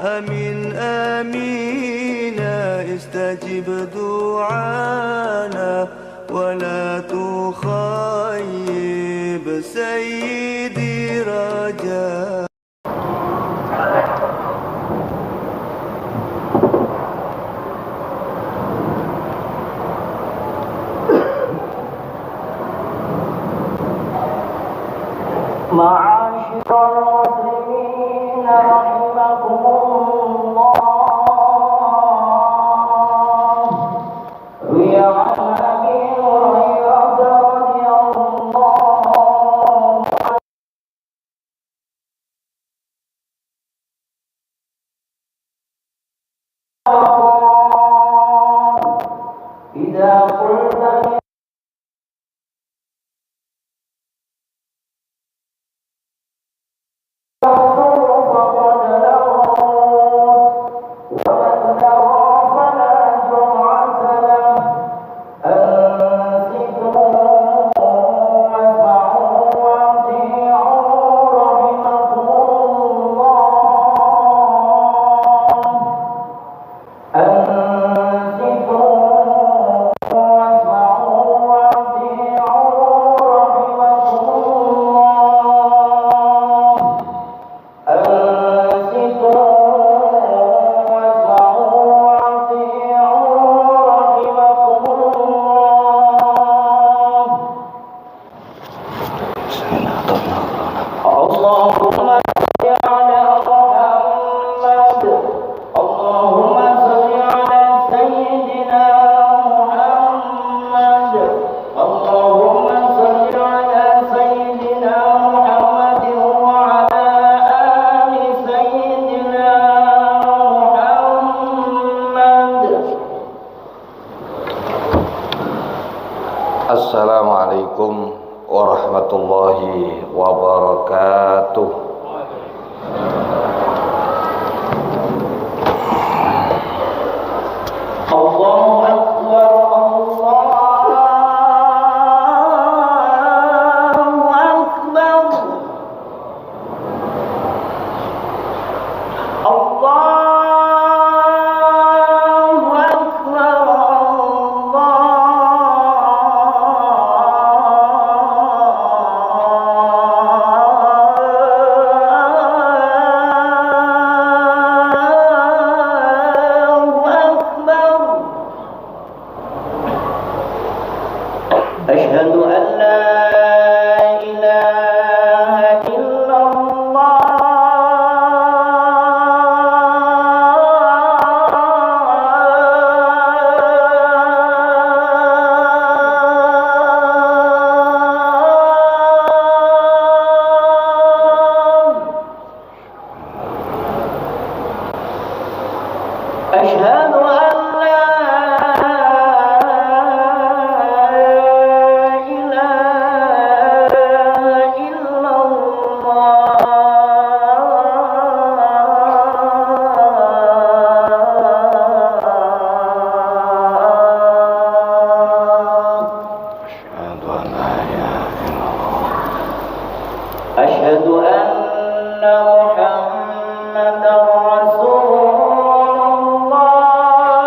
آمين آمين استجب دعانا ولا تخيب سيدي رجاء. معاشر المسلمين رحمكم الله، روي عن أبي هريرة رضي الله عنه إذا قلت Assalamualaikum warahmatullahi wabarakatuh. Allahu Akbar, Allahu Akbar, Allahu Akbar, Asyhadu an la ilaha illallah. Asyhadu an أشهد أن محمدا رسول الله.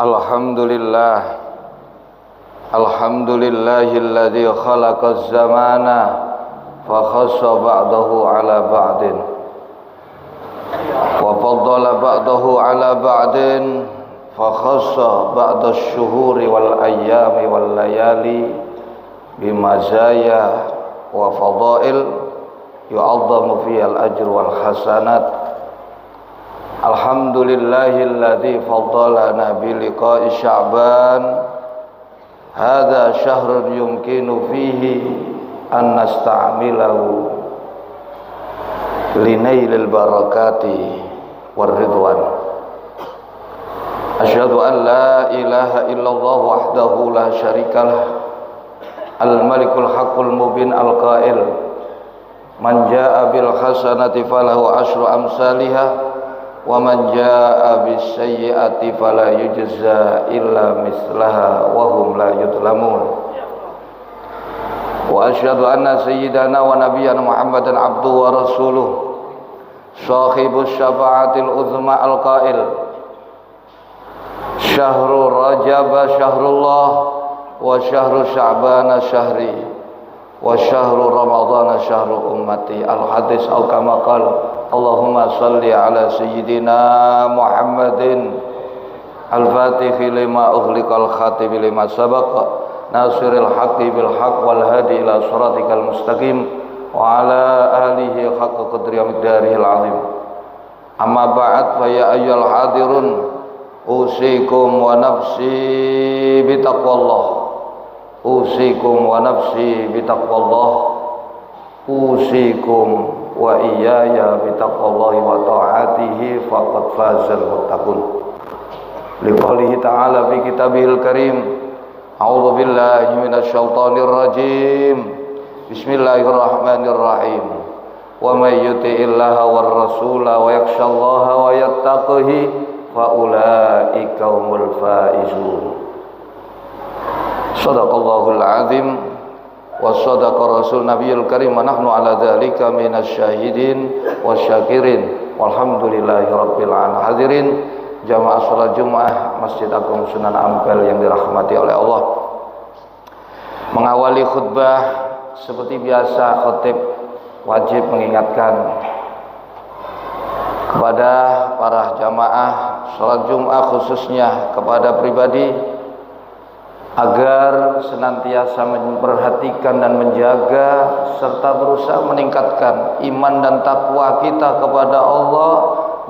Alhamdulillah. Alhamdulillahilladzi khalaqaz zamana fa khassa ba'dahu ala ba'din wa faddala ba'dahu ala ba'din fa khassa ba'dasy syuhuri wal ayyami wal layali bimazaya wa fadail yu'azzamu fiyal ajr wal hasanat. Alhamdulillahilladzi faddalana bi liqa'i sya'ban. Hadza syahrun yumkinu fihi an nasta'milahu linailil barakati war ridwan. Asyhadu an la ilaha illallah wahdahu la syarikalah al-malikul haqqul mubin al-qail man jaa'a bil hasanati falahu asyru amsalihha wa man jaa'a bis sayyi'ati fala yujza illa mislaha wa hum la yudlamun. Wa asyhadu anna sayyidana wa nabiyyana Muhammadan abduhu wa rasuluh shahibus syafa'atil uzma al-qail syahrul rajab syahrullah wa syahrul sya'ban syahri wa syahrul ramadhan syahrul ummati. Al-hadis au kama qala Allahumma salli ala sayyidina Muhammadin al-fatihi lima ughliqal khatimi lima sabaqa nasiril haqqi bil haqq wal hadi ila siratikal mustaqim wa ala alihi haqqa qadri wa miqdarihil azim. Amma ba'd fa ya ayyuhal hadirun usikum wa nafsi bitaqwallah. Usikum wa nafsi bitaqwallah. Usikum wa iyaya bitaqwallahi wa ta'atihi faqad fazal muttaqun. Liqaulihi ta'ala fi kitabihil karim a'udzu billahi minasy syaithanir rajim bismillahirrahmanirrahim wa may yuti'illaha war rasula wa yakhshallaha wa yattaqihi fa ulaika humul faizun. Shadaqallahul azim wa sadaqa rasul nabiyul karim wa nahnu ala dzalika minasyahidin wasyakirin walhamdulillahi rabbil alamin. Hadirin jamaah salat Jumat Masjid Agung Sunan Ampel yang dirahmati oleh Allah. Mengawali khutbah seperti biasa khatib wajib mengingatkan kepada para jamaah salat Jumat khususnya kepada pribadi agar senantiasa memperhatikan dan menjaga serta berusaha meningkatkan iman dan takwa kita kepada Allah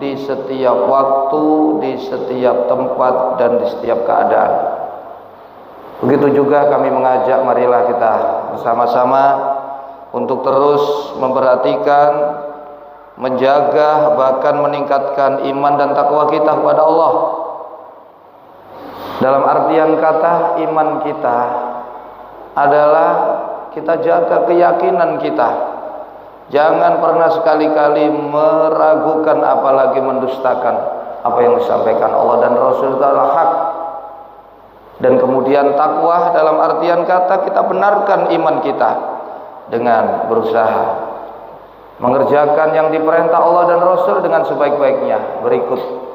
di setiap waktu, di setiap tempat dan di setiap keadaan. Begitu juga kami mengajak marilah kita bersama-sama untuk terus memperhatikan, menjaga bahkan meningkatkan iman dan takwa kita kepada Allah. Dalam artian kata iman kita adalah kita jaga keyakinan kita. Jangan pernah sekali-kali meragukan apalagi mendustakan apa yang disampaikan Allah dan Rasul itu adalah hak. Dan kemudian takwa dalam artian kata kita benarkan iman kita dengan berusaha mengerjakan yang diperintah Allah dan Rasul dengan sebaik-baiknya, berikut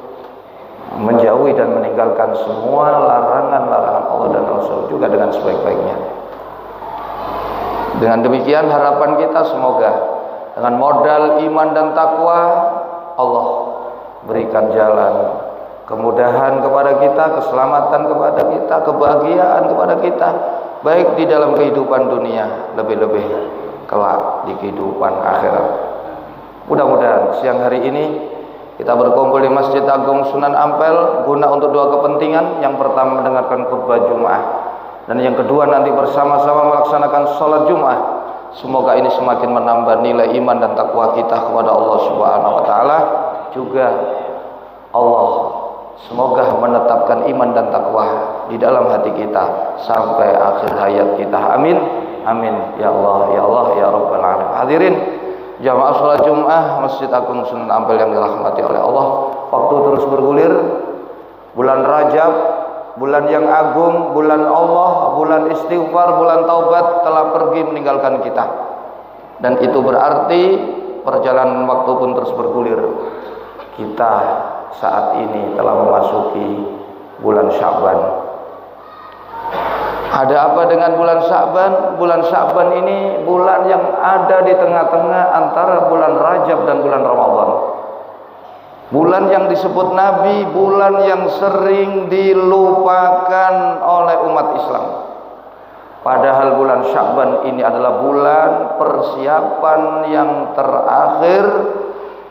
menjauhi dan meninggalkan semua larangan-larangan Allah dan Rasul juga dengan sebaik-baiknya. Dengan demikian harapan kita semoga dengan modal iman dan takwa Allah berikan jalan kemudahan kepada kita, keselamatan kepada kita, kebahagiaan kepada kita, baik di dalam kehidupan dunia, lebih-lebih kelak di kehidupan akhirat. Mudah-mudahan siang hari ini kita berkumpul di Masjid Agung Sunan Ampel guna untuk dua kepentingan. Yang pertama mendengarkan khutbah Jumat, dan yang kedua nanti bersama-sama melaksanakan sholat Jumat. Semoga ini semakin menambah nilai iman dan takwa kita kepada Allah Subhanahu wa taala. Juga Allah semoga menetapkan iman dan takwa di dalam hati kita sampai akhir hayat kita. Amin. Amin ya Allah ya Allah ya Rabbal alamin. Hadirin jamaah salat Jumat Masjid Agung Sunan Ampel yang dirahmati oleh Allah, waktu terus bergulir. Bulan Rajab, bulan yang agung, bulan Allah, bulan istighfar, bulan taubat telah pergi meninggalkan kita. Dan itu berarti perjalanan waktu pun terus bergulir. Kita saat ini telah memasuki bulan Sya'ban. Ada apa dengan bulan Sya'ban? Bulan Sya'ban ini bulan yang ada di tengah-tengah antara bulan Rajab dan bulan Ramadan. Bulan yang disebut Nabi, bulan yang sering dilupakan oleh umat Islam. Padahal bulan Sya'ban ini adalah bulan persiapan yang terakhir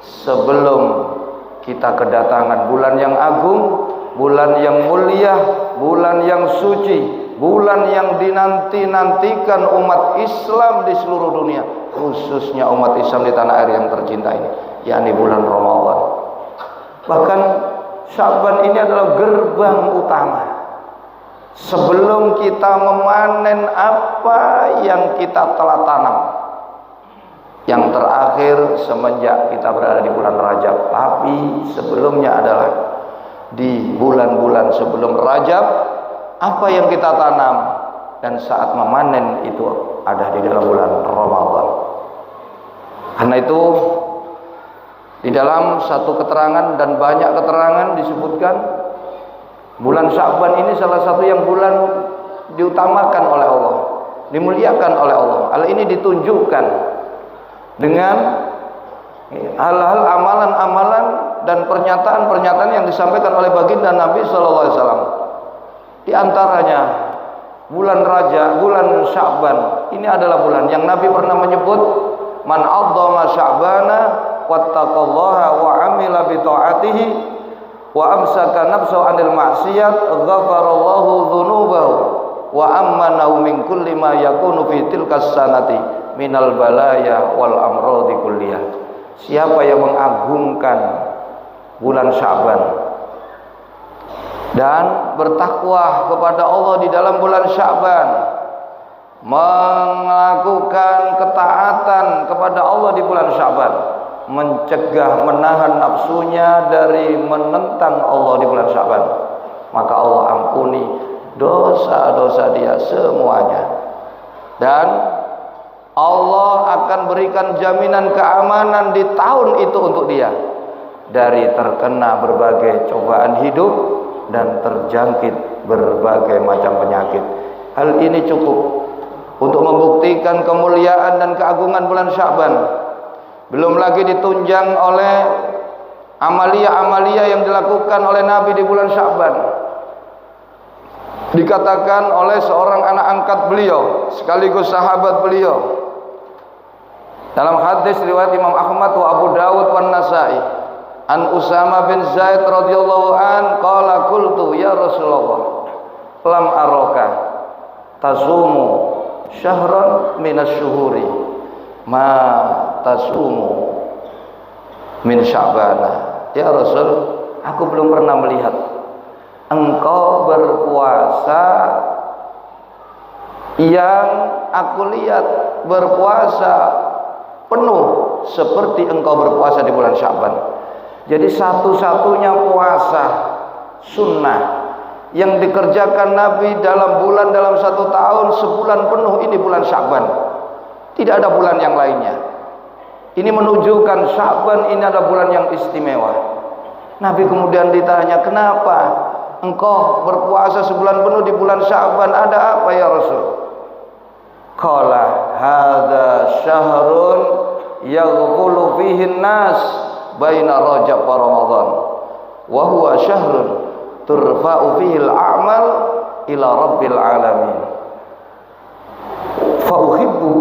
sebelum kita kedatangan bulan yang agung, bulan yang mulia, bulan yang suci, bulan yang dinanti-nantikan umat Islam di seluruh dunia, khususnya umat Islam di tanah air yang tercinta ini, yakni bulan Ramadan. Bahkan Sya'ban ini adalah gerbang utama sebelum kita memanen apa yang kita telah tanam. Yang terakhir semenjak kita berada di bulan Rajab, tapi sebelumnya adalah di bulan-bulan sebelum Rajab, apa yang kita tanam dan saat memanen itu ada di dalam bulan Ramadan. Karena itu di dalam satu keterangan dan banyak keterangan disebutkan bulan Sya'ban ini salah satu yang bulan diutamakan oleh Allah, dimuliakan oleh Allah. Hal ini ditunjukkan dengan hal-hal amalan-amalan dan pernyataan-pernyataan yang disampaikan oleh baginda Nabi sallallahu alaihi wasallam. Di antaranya bulan Rajab, bulan Sya'ban ini adalah bulan yang Nabi pernah menyebut, man 'azzama Sya'bana wattaqallaha wa 'amila bi ta'atihi wa amsaka nafsahu 'anil ma'siyat ghafarallahu dzunubahu wa ammanahu min kulli ma yakunu fi tilkas sanati minal balaya wal amradi kulliyah. Siapa yang mengagungkan bulan Sya'ban dan bertakwa kepada Allah di dalam bulan Sya'ban, melakukan ketaatan kepada Allah di bulan Sya'ban, mencegah, menahan nafsunya dari menentang Allah di bulan Sya'ban, maka Allah ampuni dosa-dosa dia semuanya, dan Allah akan berikan jaminan keamanan di tahun itu untuk dia dari terkena berbagai cobaan hidup dan terjangkit berbagai macam penyakit. Hal ini cukup untuk membuktikan kemuliaan dan keagungan bulan Sya'ban. Belum lagi ditunjang oleh amalia-amalia yang dilakukan oleh Nabi di bulan Sya'ban. Dikatakan oleh seorang anak angkat beliau sekaligus sahabat beliau dalam hadis riwayat Imam Ahmad wa Abu Dawud wa Nasa'i, an Usama bin Zaid radhiyallahu an qala qultu ya Rasulullah lam araka tasumu syahran minas syuhuri ma tasumu min Sya'bana. Ya Rasul, aku belum pernah melihat engkau berpuasa yang aku lihat berpuasa penuh seperti engkau berpuasa di bulan Sya'ban. Jadi satu-satunya puasa sunnah yang dikerjakan Nabi dalam satu tahun sebulan penuh ini bulan Sya'ban. Tidak ada bulan yang lainnya. Ini menunjukkan Sya'ban ini adalah bulan yang istimewa. Nabi kemudian ditanya, kenapa engkau berpuasa sebulan penuh di bulan Sya'ban? Ada apa ya Rasul? Qala hadza syahrun yaghfulu fihi an-nas baina Rajab wa Ramadan wa huwa syahrun turfa'u fihi al-a'mal ila rabbil alamin fa uhibbu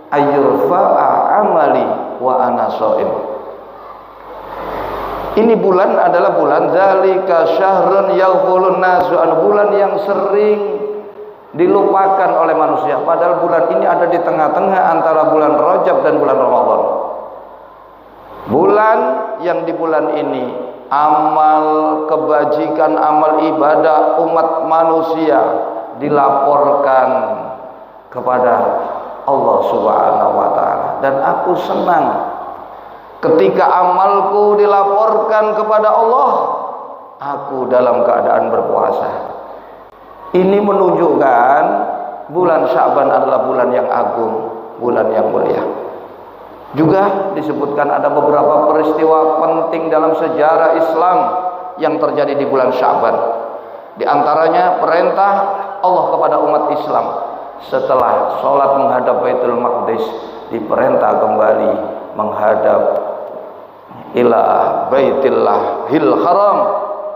ayyurfa'a amali wa ana shaim. Ini bulan adalah bulan zalika syahrun yaghfulun nasu, bulan yang sering dilupakan oleh manusia. Padahal bulan ini ada di tengah-tengah antara bulan Rajab dan bulan Ramadan. Bulan yang di bulan ini amal kebajikan, amal ibadah umat manusia dilaporkan kepada Allah Subhanahu wa taala, dan aku senang ketika amalku dilaporkan kepada Allah, aku dalam keadaan berpuasa. Ini menunjukkan bulan Sya'ban adalah bulan yang agung, bulan yang mulia. Juga disebutkan ada beberapa peristiwa penting dalam sejarah Islam yang terjadi di bulan Sya'ban. Di antaranya perintah Allah kepada umat Islam setelah sholat menghadap Baitul Maqdis, diperintah kembali menghadap ila Baitillahil Haram,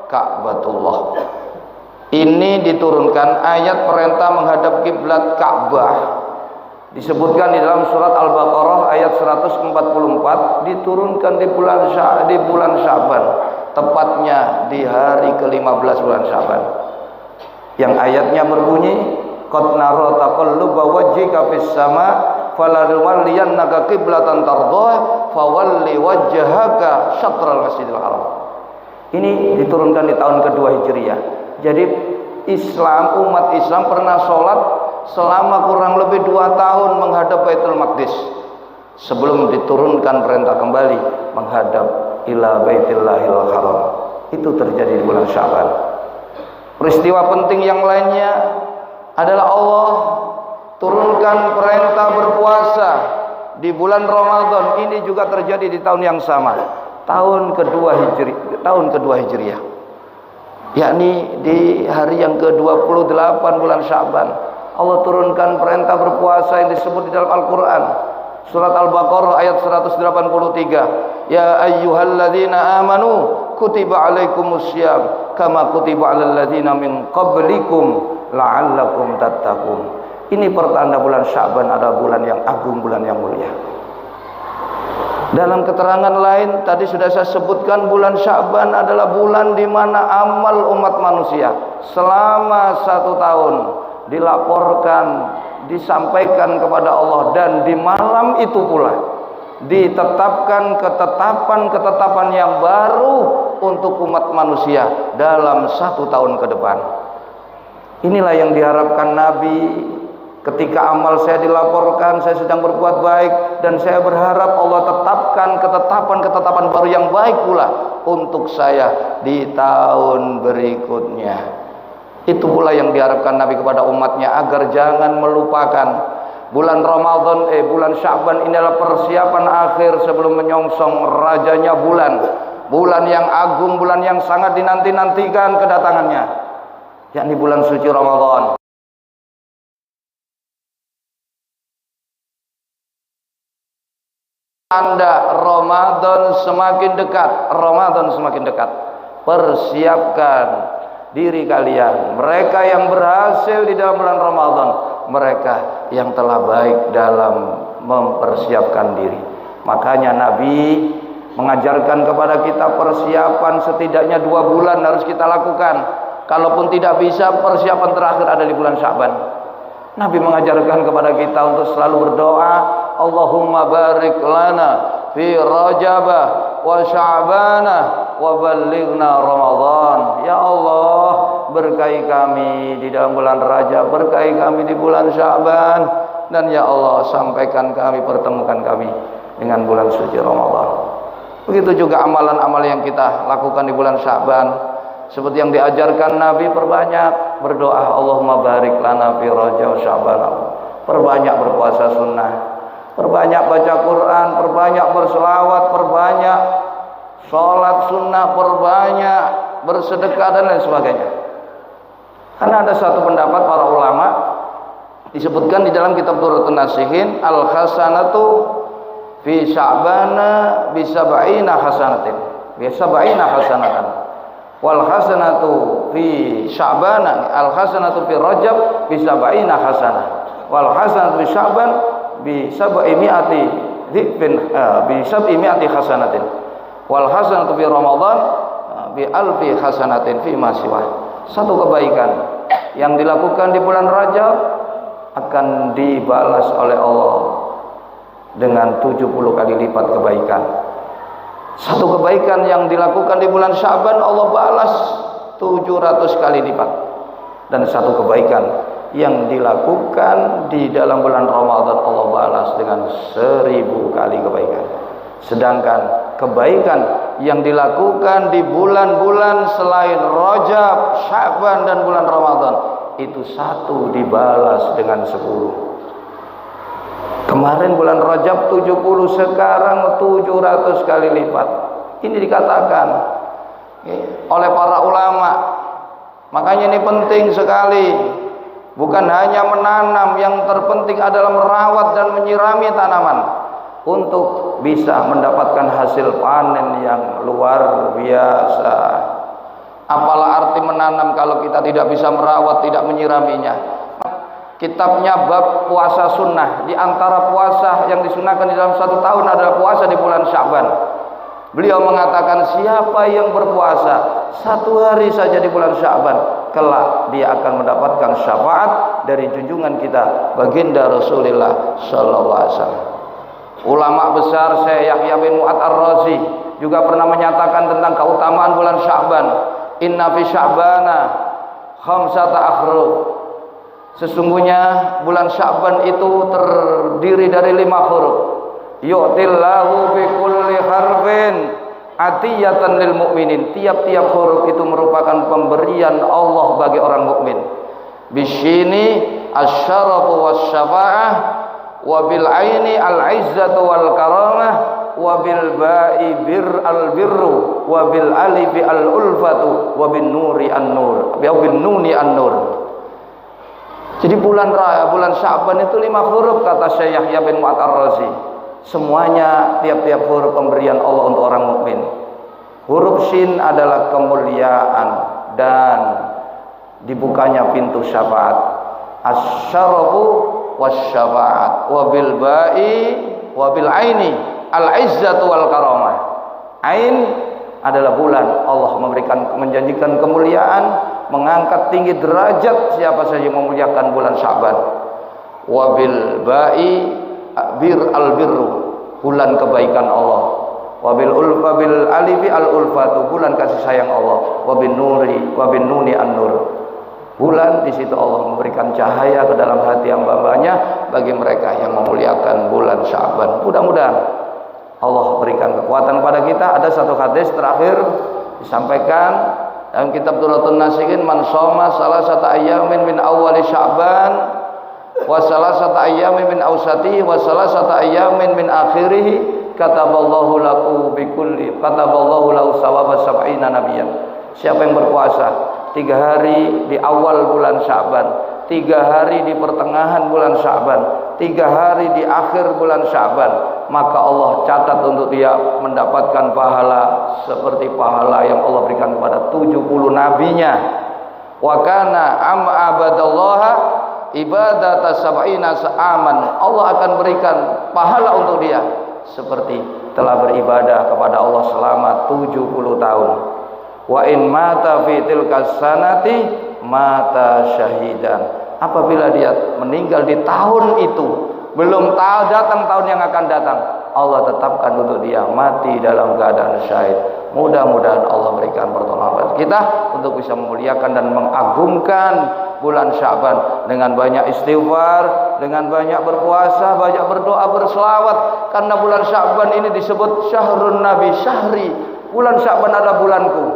Ka'batullah. Ini diturunkan ayat perintah menghadap kiblat Ka'bah, disebutkan di dalam surat Al-Baqarah ayat 144, diturunkan di bulan Sya'ban, tepatnya di hari ke-15 bulan Sya'ban, yang ayatnya berbunyi qad nara taqalluba wajhika fis sama falanuwalliyannaka qiblatan tardhah fawalli wajhaka syatral masjidil haram. Ini diturunkan di tahun kedua Hijriah. Jadi Islam, umat Islam pernah sholat selama kurang lebih 2 tahun menghadap Baitul Maqdis sebelum diturunkan perintah kembali menghadap ila Baitillahil Haram. Itu terjadi di bulan Sya'ban. Peristiwa penting yang lainnya adalah Allah turunkan perintah berpuasa di bulan Ramadan. Ini juga terjadi di tahun yang sama, tahun kedua Hijriah, yakni di hari yang ke-28 bulan Sya'ban. Allah turunkan perintah berpuasa yang disebut di dalam Al-Quran, surat Al-Baqarah ayat 183, ya ayyuhalladzina amanu kutiba alaikumussyam kama kutiba alal ladzina min qablikum la'allakum tattaqun. Ini pertanda bulan Sya'ban adalah bulan yang agung, bulan yang mulia. Dalam keterangan lain tadi sudah saya sebutkan, bulan Sya'ban adalah bulan di mana amal umat manusia selama 1 tahun dilaporkan, disampaikan kepada Allah, dan di malam itu pula ditetapkan ketetapan yang baru untuk umat manusia dalam 1 tahun ke depan. Inilah yang diharapkan Nabi ketika amal saya dilaporkan, saya sedang berbuat baik, dan saya berharap Allah tetapkan ketetapan baru yang baik pula untuk saya di tahun berikutnya. Itu pula yang diharapkan Nabi kepada umatnya, agar jangan melupakan bulan Ramadan, bulan Sya'ban ini adalah persiapan akhir sebelum menyongsong rajanya bulan yang agung, bulan yang sangat dinanti-nantikan kedatangannya, yakni bulan suci Ramadan. Tanda Ramadan semakin dekat. Persiapkan diri kalian, mereka yang berhasil di dalam bulan Ramadan, mereka yang telah baik dalam mempersiapkan diri. Makanya Nabi mengajarkan kepada kita persiapan setidaknya 2 bulan harus kita lakukan. Kalaupun tidak bisa, persiapan terakhir ada di bulan Sya'ban. Nabi mengajarkan kepada kita untuk selalu berdoa, Allahumma barik lana fi Rajabah wa Sya'banah wa ballighna Ramadan. Ya Allah, berkahi kami di dalam bulan Rajab, berkahi kami di bulan Sya'ban, dan ya Allah, sampaikan kami, pertemukan kami dengan bulan suci Ramadan. Begitu juga amalan-amalan yang kita lakukan di bulan Sya'ban. Seperti yang diajarkan Nabi, perbanyak berdoa, Allahumma barik lana fi Rajab wa Sya'ban. Perbanyak berpuasa sunnah, perbanyak baca Quran, perbanyak berselawat, perbanyak sholat sunnah, perbanyak bersedekah, dan lain sebagainya. Karena ada satu pendapat para ulama, disebutkan di dalam kitab Durratun Nasihin, al-hasanatu fi Sya'bana bi sab'ina hasanatin, bi sab'ina hasanatan, wal hasanatu fi Sya'bana, al hasanatu fi Rajab bi sab'ina hasanah, wal hasanatu fi Sya'ban bi sab'imi'ati dhifin, bi sab'imi'ati hasanatin, wal hasanatu fi Ramadan bi alfi hasanatin fi ma siwa. Satu kebaikan yang dilakukan di bulan Rajab akan dibalas oleh Allah dengan 70 kali lipat kebaikan. Satu kebaikan yang dilakukan di bulan Sya'ban Allah balas 700 kali lipat. Dan satu kebaikan yang dilakukan di dalam bulan Ramadan Allah balas dengan 1000 kali kebaikan. Sedangkan kebaikan yang dilakukan di bulan-bulan selain Rajab, Sya'ban, dan bulan Ramadan itu satu dibalas dengan 10. Kemarin bulan Rajab 70, sekarang 700 kali lipat. Ini dikatakan oleh para ulama Makanya ini penting sekali. Bukan hanya menanam, yang terpenting adalah merawat dan menyirami tanaman untuk bisa mendapatkan hasil panen yang luar biasa. Apalah arti menanam kalau kita tidak bisa merawat, tidak menyiraminya. Kitabnya bab puasa sunnah. Di antara puasa yang disunahkan di dalam 1 tahun adalah puasa di bulan Sya'ban. Beliau mengatakan, siapa yang berpuasa 1 hari saja di bulan Sya'ban, kelak dia akan mendapatkan syafaat dari junjungan kita baginda Rasulullah sallallahu alaihi wasallam. Ulama besar Syekh Yahya bin Mu'ad Ar-Razi juga pernah menyatakan tentang keutamaan bulan Sya'ban. Inna fi Sya'bana khamsata akhruf. Sesungguhnya bulan Sya'ban itu terdiri dari 5 huruf. Yu'tillahu bi kulli harfin atiyatan lil mu'minin. Tiap-tiap huruf itu merupakan pemberian Allah bagi orang mukmin. Bisyini asyarafu wasyafa'ah, wa bil aini al izzatu wal karamah, wa bil ba'i bir al birru, wa bil alifi al ulfatu, wa bin nuri an nur, wa bin nuni an nur. Jadi bulan Sya'ban itu 5 huruf kata Syekh Yahya bin Mu'ad Ar-Razi. Semuanya tiap-tiap huruf pemberian Allah untuk orang mukmin. Huruf Shin adalah kemuliaan dan dibukanya pintu syafaat. Asyarafu wasyafa'at, wa bil ba'i wa bil aini al izzatu wal karamah. Ain adalah bulan Allah menjanjikan kemuliaan, mengangkat tinggi derajat siapa saja yang memuliakan bulan Sya'ban. Wa bil ba'i bir al birru, bulan kebaikan Allah. Wabil ulfa bil alifi al ulfatu, bulan kasih sayang Allah. Wabin nuni an nur, bulan di situ Allah memberikan cahaya ke dalam hati hamba-hambanya bagi mereka yang memuliakan bulan Sya'ban. Mudah-mudahan Allah berikan kekuatan kepada kita. Ada satu hadis terakhir disampaikan dalam kitab Duratun Nasihin, man shoma salasata ayyamin min awwali Sya'ban wa salasata ayyamin min awsatihi wa salasata ayyamin min akhirih kataballahu lahu sawaba sab'ina nabiyyan. Siapa yang berpuasa 3 hari di awal bulan Sya'ban, 3 hari di pertengahan bulan Sya'ban, 3 hari di akhir bulan Sya'ban, maka Allah catat untuk dia mendapatkan pahala seperti pahala yang Allah berikan kepada 70 nabinya. Wa kana am abadallaha ibadah sab'ina sa'aman. Allah akan berikan pahala untuk dia seperti telah beribadah kepada Allah selama 70 tahun. Wa in mata fi tilka sanati mata syahidan. Apabila dia meninggal di tahun itu, belum tahu datang tahun yang akan datang, Allah tetapkan untuk dia mati dalam keadaan syahid. Mudah-mudahan Allah berikan pertolongan kita untuk bisa memuliakan dan mengagungkan bulan Sya'ban dengan banyak istighfar, dengan banyak berpuasa, banyak berdoa, berselawat. Karena bulan Sya'ban ini disebut syahrun nabi, syahri. Bulan Sya'ban adalah bulanku.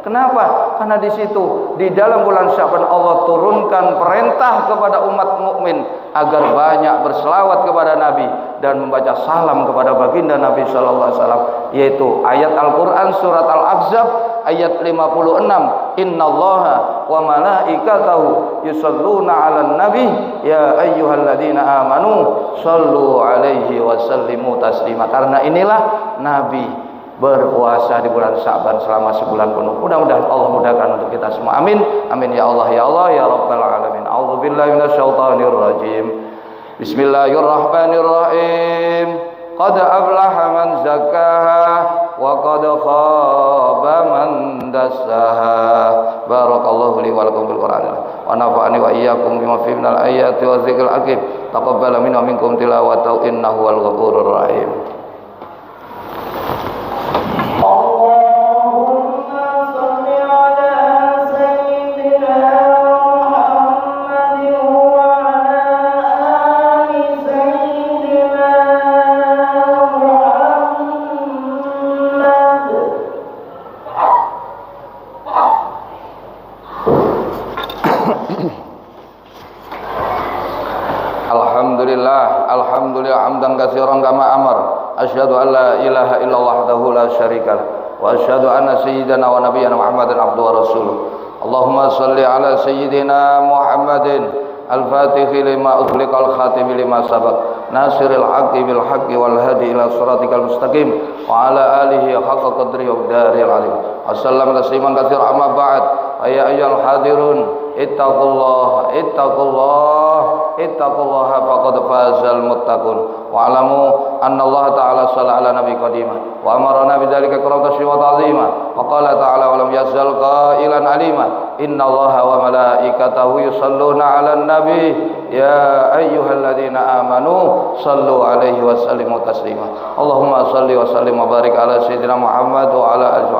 Kenapa? Karena di situ, di dalam bulan Sya'ban Allah turunkan perintah kepada umat mukmin agar banyak berselawat kepada Nabi dan membaca salam kepada baginda Nabi sallallahu alaihi wasallam, yaitu ayat Al-Qur'an surat Al-Ahzab ayat 56. Innallaha wa malaikatahu yusholluna 'alan nabi ya ayyuhalladzina amanu shallu 'alaihi wa sallimu taslima. Karena inilah Nabi berpuasa di bulan Sya'ban selama sebulan penuh. Mudah-mudahan Allah mudahkan untuk kita semua. Amin. Amin ya Allah ya Allah ya Rabbal alamin. A'udzubillahi minasyaitonir rajim. Bismillahirrahmanirrahim. Qad aflaha man zakkaha wa qad khaba man dassaha. Barakallahu li wa lakum bil Qur'an wa nafa'ani wa iyyakum bima fihi minal ayati wa dzikril hakim. Taqabbal minna minkum tilawatahu innahu wal ghafurur rahim. Alhamdulillah hamdan katsiran kama amar. Asyhadu an la ilaha illallah wahdahu la syarika lah wa asyhadu anna sayyidana wa nabiyyana Muhammadan abduhu wa rasuluh. Allahumma salli ala sayyidina Muhammadin al-fatihi lima ughliqal khatimi lima sabaq nasiril haqqi bil haqqi wal hadi ila siratikal mustaqim wa ala alihi haqqa qadri wa daril alim. Assalamu tasliman katsir amma ba'd. Ya ayyuhal hadirun ittaqullah faqad fazal muttaqun wa alamu anna Allah ta'ala shalla ala nabi qadimah wa amarna bidzalika karamatan wa ta'zima wa qala ta'ala wa lam yazal qailan alima inna Allah wa malaikatahu yusalluna 'alan nabi ya ayyuhalladzina amanu sallu 'alaihi wa sallimu taslima. Allahumma salli wa sallim wa barik ala sayyidina Muhammad wa ala alihi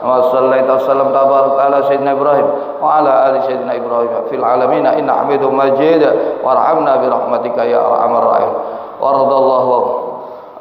wa sallaita wa sallam tabarak ala sayyidina Ibrahim wa ala ali sayyidina Ibrahim fil alamin inna hamidum majid warhamna bi rahmatika ya arhamar rahim. Waradallahu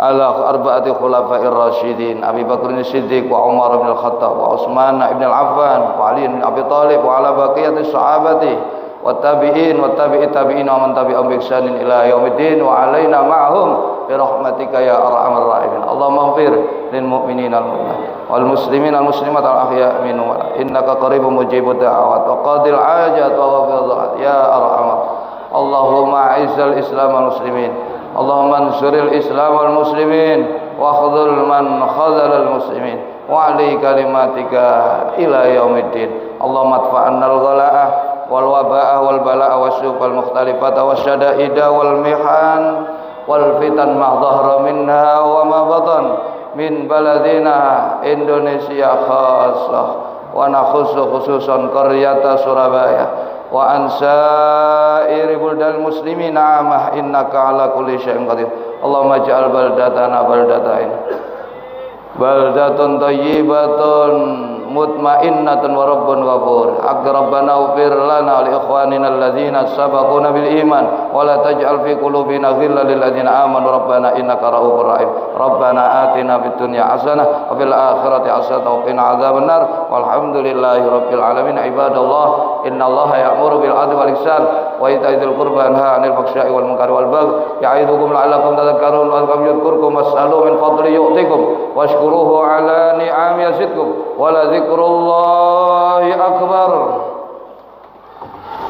ala arba'ati khulafa'ir rasyidin Abi Bakr as-Siddiq wa Umar bin al-Khattab wa Utsman ibn al-Affan wa Ali bin Abi Thalib wa ala baqiyati sahabati wa tabi'in wa tabi'i tabi'in wa man tabi'ahum bi ihsanin ila yaumiddin wa alaina ma'hum bi rahmatika ya arhamar rahimin. Allahumma ighfir lil mu'minina wal mu'minat wal muslimina wal muslimat al ahya' minhum innaka qaribun mujibud da'awat wa qadil hajat wa ghafir ya arhamar. Allahumma a'izzal islam wal muslimin Allahumma ansuril islam wal muslimin wa khudhul man khadhalal muslimin wa ali kalimatika ila yaumiddin. Allahumma adfa'anna al-ghala'ah wal waba'ah wal bala'ah wasyuq wal mukhtalifat wasyada'ida wal mihan wal fitan ma dhahara minha wa ma batan min baladina Indonesia khassah wa nakhussu khususan qaryata Surabaya wa ansairi buldal muslimin amah innaka ala kulli syai'in qadir. Allahumma ja'al baldatana baldatun thayyibatun mutmainnatun wa rabbun ghafur. Rabbana ighfir lana wa li ikhwanina alladzina sabaquna bil iman wa la taj'al fi qulubina ghillan lil ladzina amanu rabbana innaka ra'ufur rahim. Rabbana atina fid dunya hasanah wa fil akhirati hasanah wa qina adzabannar. Walhamdulillahi rabbil alamin. Ibadallah, innallaha ya'muru bil 'adli wal ihsan wa ita'i dzil qurba wa yanha 'anil fahsya'i wal munkari wal baghi ya'idukum la'allakum tadhakkarun wa yadhkurukum was'alu min fadli yu'tikum washkuruhu 'ala ni'ami yazidkum wa la dzikrullahi akbar.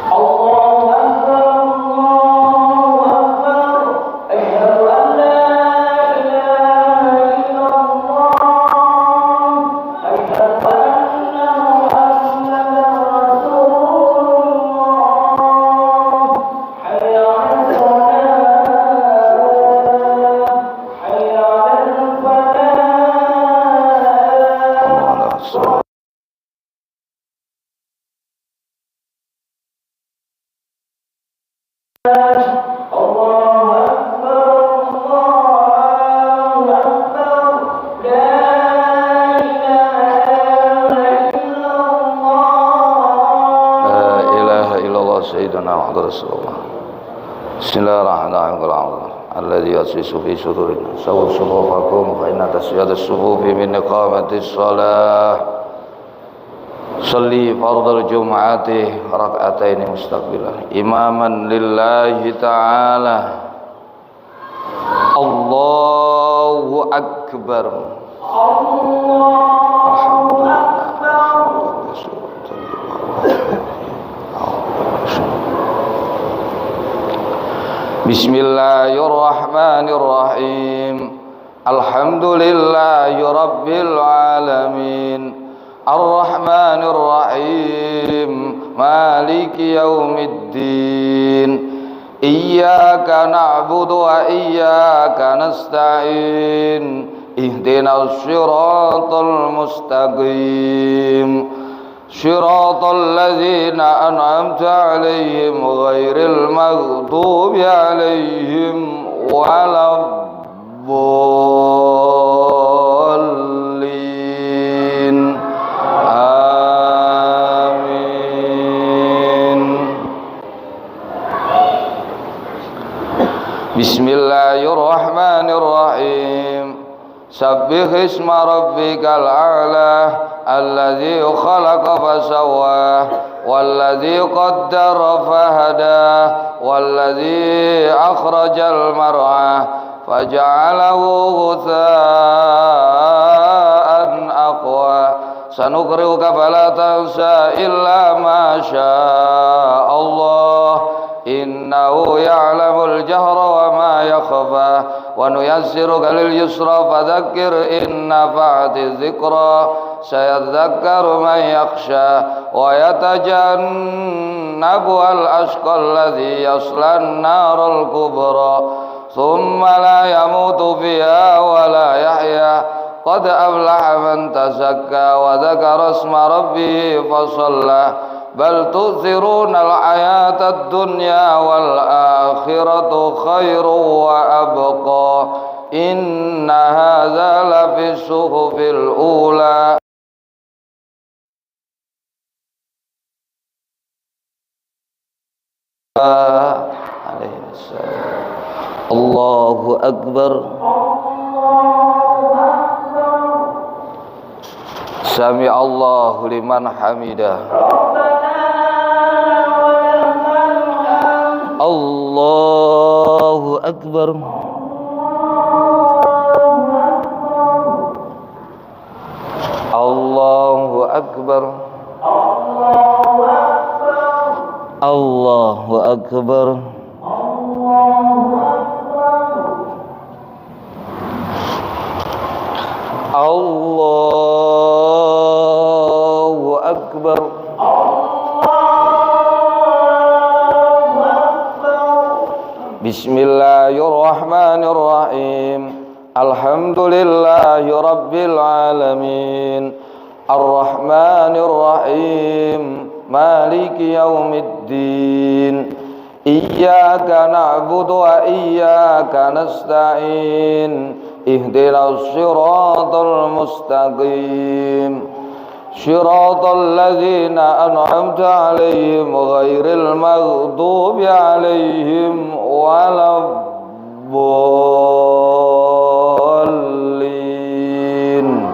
Allahu akbar, Allahu akbar, asyhadu an la ilaha illallah, asyhadu anna Muhammadan rasulullah, hayya 'alas salat, hayya 'alal falah. Allahu akbar, Allahu akbar, la ilaha illallah sayyidina Muhammad Rasulullah. Bismillahirrahmanirrahim. Alladzi yasisu fi sudurina sawu sufufakum fa inna tasyadas sufufi min iqamatis shalah. Salli fardal jum'ati rak'ataini mustaqbilan imaman lillahi ta'ala. Allahu akbar. Allahu akbar. Bismillahirrahmanirrahim. Alhamdulillahi rabbil alamin. Ar-Rahmanir Rahim. Maliki yaumiddin. Iyyaka na'budu wa iyyaka nasta'in. Ihdinas siratal mustaqim. Siratal ladzina an'amta 'alaihim ghairil maghdubi 'alaihim waladdallin. Amin. Bismillahirrahmanirrahim. Sabbih isma rabbikal a'la alladzi khalaqa fasawwa walladzi qaddara fahada walladzi akhrajal mar'a faja'alahu ghutha'an aqwa. sanuqri'uka fala tansa illa ma syaa Allah innahu ya'lamul jahra wa ma yakhfa wa nuyassiruka lil yusra fadzakkir in nafa'ati dzikra sayadzakkaru man yakhsha wa yatajannabu al-ashqa alladhi yasla an-naral kubra thumma la yamutu fiha wa la yahya qad aflaha man tazakka wa dzakara isma rabbih fa shalla bal tu'thiruna al-hayata ad-dunya wal akhiratu khairun wa abqa inna hadza la fi suhufil ula. Allahu akbar. Sami Allahu liman hamidah. Allahu akbar. Allahu akbar. Allahu akbar. Allahu akbar. Bismillahirrahmanirrahim. Alhamdulillahi rabbil alamin. Ar-Rahmanir-Rahim. Maliki yaumiddin. Iyyaka na'budu wa iyyaka nasta'in. Ihdinas siratal mustaqim. Siratal ladzina an'amta 'alaihim ghairil maghdubi 'alaihim waladdallin.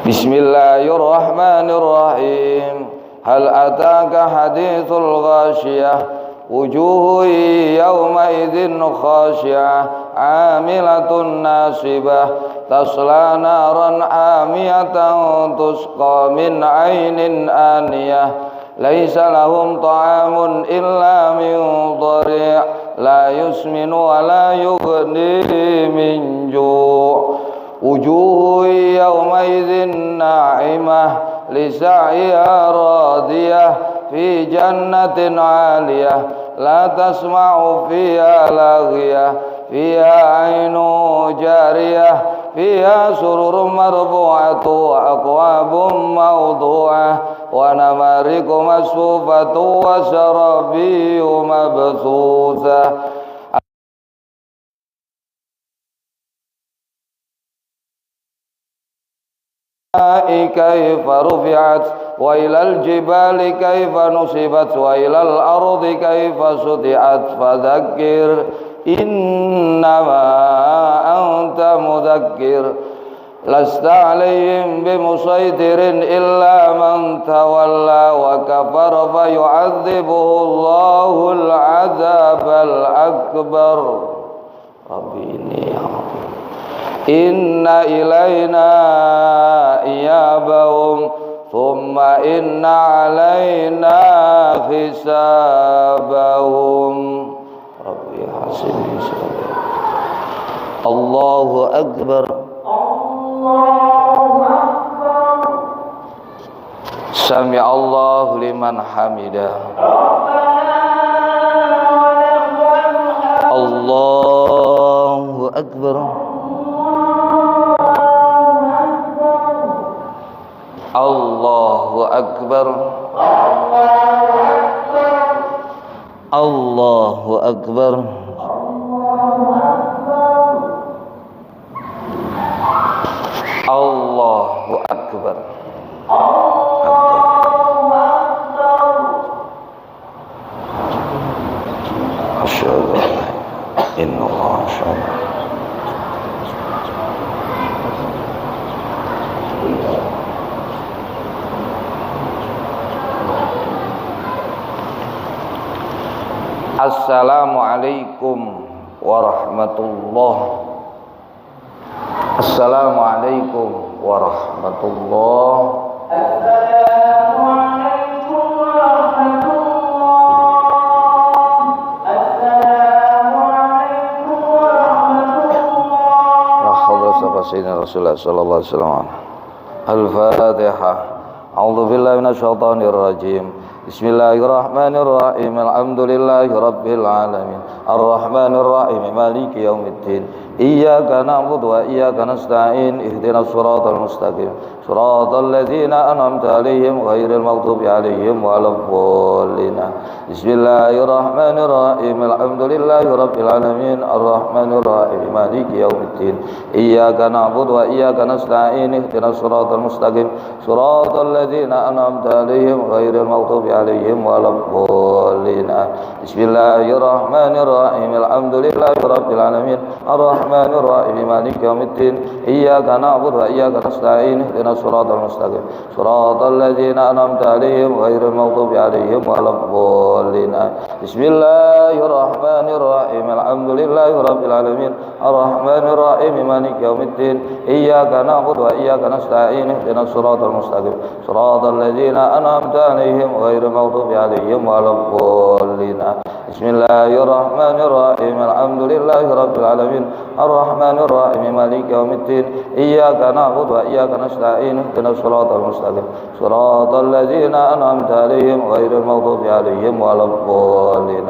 Bismillahirrahmanirrahim. Hal ataka hadithul ghashiyah wujuhu yawma idzin khashi'ah 'amilatun nasibah tasla naran amiyatan tusqa min 'ainin aniyah laisa lahum ta'amun illa min dhari' la yusminu wa la yughni min ju' wujuhu yawma idzin na'imah lisa'ya radiyah fi jannatin 'aliyah la tasma'u fiha laghiyah fiha 'ainun jariyah fiha sururun marfu'atun wa aqwabun mawdu'ah wa namariqu masfufatun wa sarabiyyun mabthusah. كيف رفعت وإلى الجبال كيف نصبت وإلى الأرض كيف سطحت فذكر إنما أنت مذكر لست عليهم بمسيطر إلا من تولى وكفر فيعذبه الله العذاب الأكبر. ربي إني Inna ilayna iyabahum thumma inna alayna hisabahum. Rabbi hasibni sabah. Allahu akbar. Allahu akbar. Sami Allahu liman hamidah. Allahu akbar. Allahu akbar. Allahu akbar. Allahu akbar. Asyhadu an la ilaha illallah. Assalamualaikum warahmatullahi. Assalamualaikum warahmatullahi. Assalamualaikum warahmatullahi. Assalamualaikum warahmatullahi. La haula wala quwwata illa billah. Rasulullah sallallahu alaihi wasallam. Al-Fatihah. A'udzu billahi minasyaitonir rajim. Bismillahirrahmanirrahim. Alhamdulillahi rabbil alamin. Arrahmanir rahim. Maliki yaumiddin. Iyyaka na'budu wa iyyaka nasta'in. Ihdinas siratal mustaqim. Siratal ladzina an'amta 'alaihim ghairil maghdubi 'alaihim waladdallin. Bismillahirrahmanirrahim. Alhamdulillahi rabbil alamin. Arrahmanir rahim. Maliki yaumiddin. Iyyaka na'budu wa iyyaka nasta'in. Ihdinas siratal mustaqim. Siratal ladzina an'amta 'alaihim ghairil maghdubi 'alaihim waladdallin. Bismillahirrahmanirrahim. Alhamdulillahi rabbil alamin. Arrahmanir rahim. Maliki yaumiddin. Iyyaka na'budu wa iyyaka nasta'in. Ihdinas siratal mustaqim. Siratal ladzina an'amta 'alaihim ghairil maghdubi 'alaihim waladdallin. Bismillahirrahmanirrahim. Alhamdulillahi rabbil alamin. Arrahmanir rahim. Maliki yaumiddin. Iyyaka na'budu wa iyyaka nasta'in. Ihdinas siratal mustaqim. Siratal ladzina an'amta 'alaihim ghairil maghdubi 'alaihim waladdallin. Bismillahirrahmanirrahim. Alhamdulillahi rabbil alamin. Arrahmanir rahim. Maliki yaumiddin. Iyyaka na'budu wa iyyaka nasta'in. Ihdinas siratal mustaqim. Siratal ladzina an'amta 'alaihim ghairil maghdubi 'alaihim waladdallin.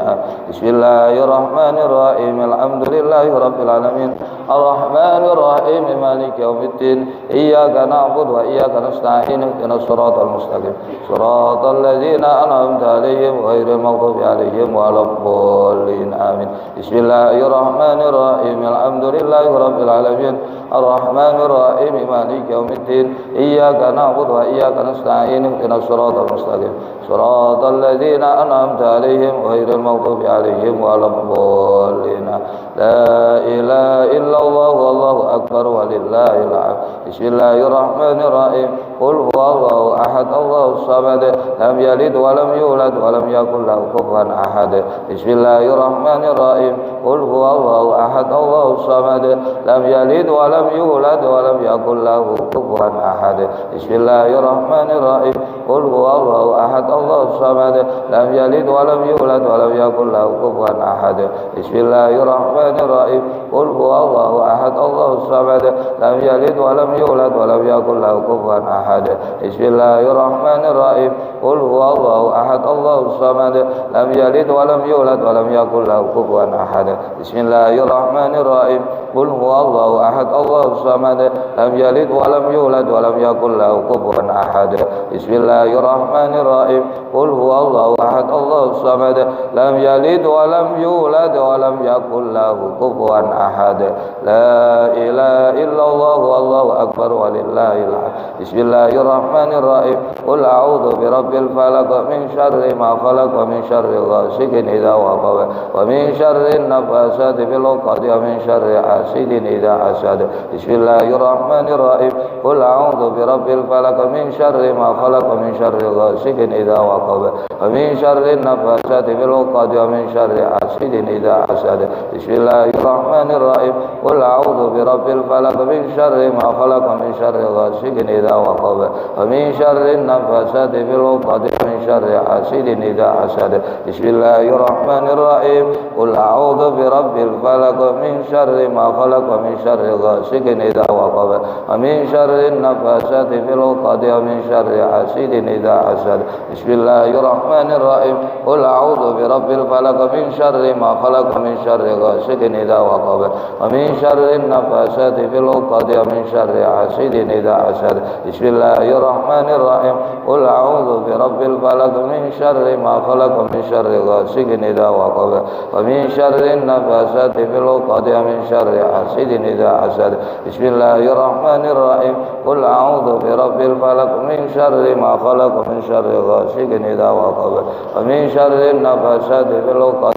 Bismillahirrahmanirrahim. Alhamdulillahi rabbil alamin. Arrahmanir rahim. Maliki yaumiddin. Iyyaka na'budu wa iyyaka nasta'in. Ihdinas siratal mustaqim. Siratal ladzina an'amta 'alaihim ghairil maghdubi 'alaihim waladdallin. Amin. Bismillahirrahmanirrahim. Alhamdulillahi rabbil alamin. Arrahmanir rahim. Maliki yaumiddin. Iyyaka na'budu wa iyyaka nasta'in. Ihdinas siratal mustaqim. Siratal ladzina an'amta 'alaihim ghairil maghdubi 'alaihim waladdallin. La ilaha illallah wallahu akbar walillahil hamd. Bismillahirrahmanirrahim. Qul huwallahu ahad Allahus samad. Lam yalid wa lam yulad wa lam yakul lahu kufuwan ahad. Bismillahirrahmanirrahim. Qul huwallahu ahad Allahus samad. Lam yalid wa lam yulad wa lam yakul lahu kufuwan ahad. Bismillahirrahmanirrahim. Qul huwallahu ahad Allahus samad. Lam yalid wa lam yulad wa lam yakul lahu kufuwan ahad. Bismillahirrahmanirrahim. Qul huwallahu ahad Allahus samad. Lam yalid wa lam yulad wa lam yakul lahu kufuwan ahad. Bismillahirrahmanirrahim. Qul huwallahu ahad Allahus samad. Lam yalid wa lam yulad wa lam yakul lahu kufuwan ahad. Bismillahirrahmanirrahim. Qul huwallahu ahad Allahus samad. Lam yalid wa lam yulad wa lam yakul lahu kufuwan ahad. Bismillahirrahmanirrahim. Qul huwallahu ahad Allahus samad. Lam yalid wa lam yulad wa lam yakul lahu kufuwan ahad. La ilaha illallah wallahu akbar walillahil hamd. Bismillahirrahmanirrahim. Qul a'udzu birabbil falaq min syarri ma khalaq wa min syarri ghasiqin idza waqab wa min syarri nafasati fil 'uqad wa min syarri hasidin idza hasad. Bismillahirrahmanirrahim. Qul a'udzu birabbil falaq min syarri ma khalaq wa min syarri ghasiqin idza waqab wa min syarri nafasati fil 'uqad wa min syarri hasidin idza hasad. Bismillahirrahmanirrahim. Qul a'udzu birabbil falaq min syarri ma khalaq wa min syarri ghasiqin idza waqab wa min syarri nafasati fil 'uqad wa min syarri hasidin idza hasad. Bismillahirrahmanirrahim. Qul a'udzu birabbil falaq min syarri ma khalaq wa min syarri ghasiqin idza waqab wa min syarri nafasati fil 'uqad wa min syarri hasidin idza hasad. Bismillahirrahmanirrahim. Qul a'udzu birabbil falaq min syarri ma khalaq wa min syarri ghasiqin idza waqab wa min syarri nafasati fil 'uqad wa min syarri hasidin idza hasad. Bismillahirrahmanirrahim. Qul a'udzu birabbil falaq min syarri ma khalaq wa min syarri ghasiqin idza waqab wa min syarri nafasati fil 'uqad wa min syarri hasidin idza hasad. Bismillahirrahmanirrahim. Qul a'udzu birabbil falaq min syarri ma khalaq wa min syarri ghasiqin idza waqab wa min syarri nafasati fil 'uqad.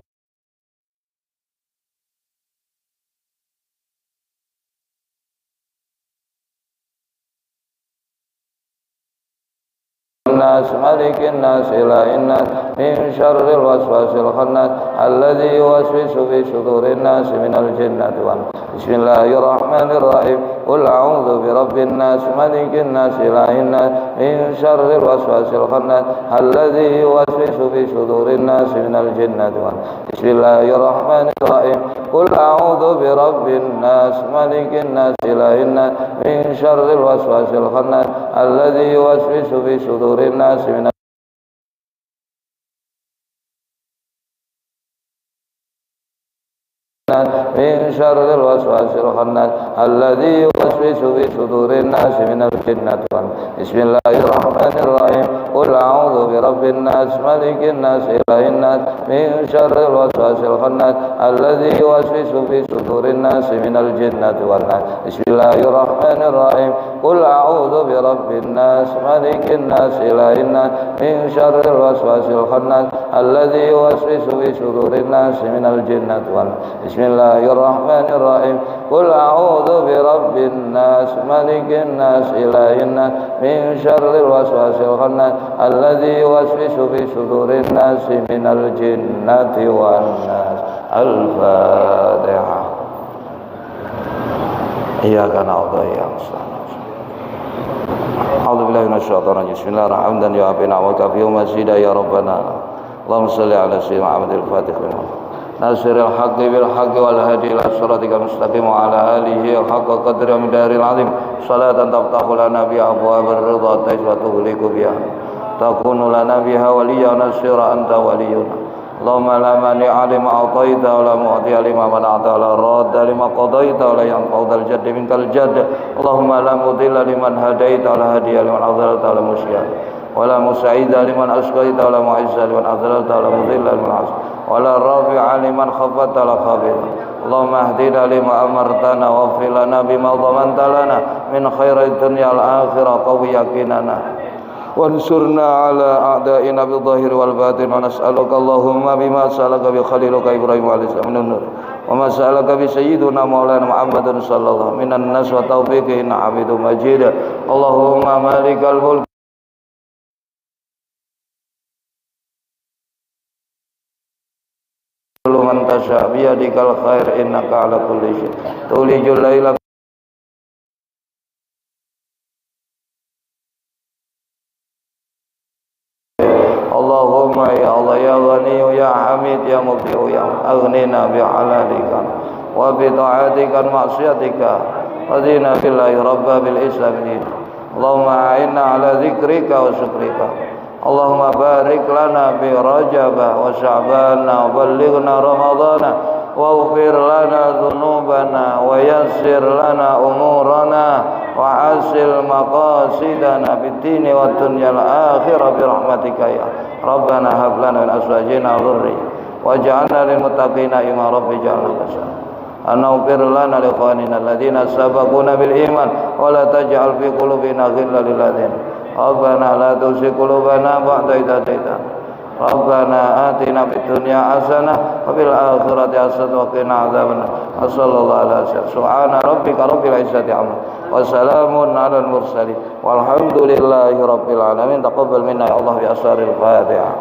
الناس ملك الناس إله الناس من شر الوسواس الخناس الذي يوسوس في صدور الناس من الجنة والناس. بسم الله الرحمن الرحيم قل أعوذ برب الناس ملك الناس إله الناس من شر الوسواس الخناس الذي يوسوس في صدور الناس من الجنة والناس. بسم الله الرحمن الرحيم قل أعوذ برب الناس ملك الناس إله الناس من شر الوسواس الخناس الذي يوسوس في صدور الناس من شر الوسواس الخناس الذي يوسوس في صدور الناس من الجنة والناس. بسم الله الرحمن الرحيم قل أعوذ برب الناس ملك الناس إله الناس من شر الوسواس الخناس الذي يوسوس في صدور الناس من الجنة والناس. بسم الله الرحمن الرحيم قل أعوذ برب الناس ملك الناس إله الناس من شر الوسواس الخناس الذي يوسوس في صدور الناس من الجنة والناس. بسم الله الرحمن الرحيم قل أعوذ برب الناس ملك الناس إله الناس من شر الوسواس الخناس الذي يوسوس في صدور الناس من الجنة والناس. الفاتحة. إياك نعبد وإياك نستعين. أعوذ بالله من الشيطان الرجيم. بسم الله الرحمن الرحيم يا ربنا وكفي ومزيدا يا ربنا. اللهم صل على سيدنا محمد الفاتح لما ناصر الحق بالحق والهادي إلى صراطك المستقيم وعلى آله حق قدر ومقداره العظيم. صلاة تفتح لنا بها أبواب الرضا وتغلق بها تكون لنا بها وليا ونصيرا أنت ولينا. اللهم لا مانع لما أعطيت ولا معطي لما منعت ولا راد لما قضيت ولا ينفع ذا الجد منك الجد. اللهم لا مضل لمن هديت ولا هادي لمن أضللت ولا مشفي ولا مسعيد لمن أشقيت ولا معز لمن أذللت ولا مضل لمن عصيت ولا رافع لمن خفضت ولا خافض. اللهم اهدنا لما أمرتنا واغفر لنا بما ضمنت لنا من خير الدنيا والآخرة. قوي يقيننا وانصرنا على أعدائنا بالظاهر والباطن. ونسألك اللهم بما سألك بخليلك إبراهيم عليه السلام من النور وما سألك بسيدنا مولانا محمد صلى الله عليه وسلم من الناس وتوفيقه إن عبد مجيد. اللهم مالك الملك من تشاء بيدك الخير إنك على كل شيء تولج الليل اللهم يا الله يا غني يا حميد يا مبدئ يا أغننا بحلالك وبطاعتك ومعصيتك رضينا بالله ربا بالإسلام دينا. اللهم أعنا على ذكرك وشكرك. اللهم بارك لنا في رجب وشعبان وبلغنا رمضان واغفر لنا ذنوبنا ويسر لنا أمورنا وحسن مقاصدنا في الدين والدنيا الآخرة برحمتك يا ربنا. هب لنا من أزواجنا وذريتنا واجعلنا للمتقين إماما. رب اجعلنا بشرا أن اغفر لنا لإخواننا الذين سبقونا بالإيمان ولا تجعل في قلوبنا غلا للذين ربنا لا تزغ قلوبنا بعد إذ هديتنا. ربنا آتنا في الدنيا حسنة وفي الآخرة حسنة وقنا عذاب النار. وصلى الله على سيدنا سبحان ربك رب العزة عما وسلام على المرسلين والحمد لله رب العالمين. تقبل منا يا الله بأسرار الفاتحة.